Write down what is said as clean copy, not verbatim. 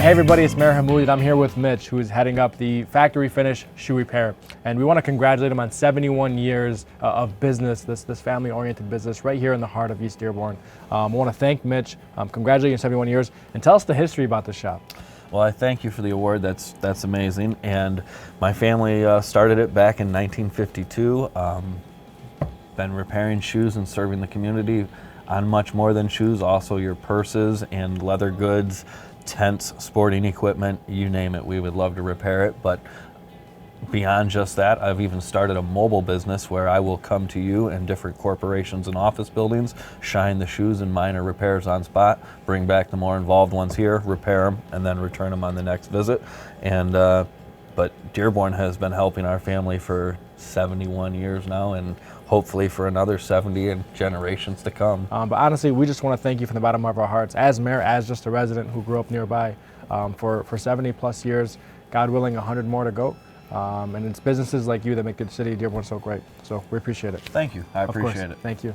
Hey everybody, it's Mayor Hammoud. I'm here with Mitch, who is heading up the factory finish shoe repair. And we want to congratulate him on 71 years of business, this family-oriented business right here in the heart of East Dearborn. I want to thank Mitch, congratulate you on 71 years, and tell us the history about the shop. Well, I thank you for the award. That's amazing. And my family started it back in 1952. Been repairing shoes and serving the community on much more than shoes, also your purses and leather goods, tents, sporting equipment, you name it, we would love to repair it. But beyond just that, I've even started a mobile business where I will come to you and different corporations and office buildings, shine the shoes and minor repairs on spot, bring back the more involved ones here, repair them, and then return them on the next visit. And but Dearborn has been helping our family for 71 years now, and hopefully for another 70 and generations to come. But honestly, we just want to thank you from the bottom of our hearts, as mayor, as just a resident who grew up nearby, for 70 plus years, God willing, 100 more to go. And it's businesses like you that make the city of Dearborn so great. So we appreciate it. Thank you. I appreciate it. Thank you.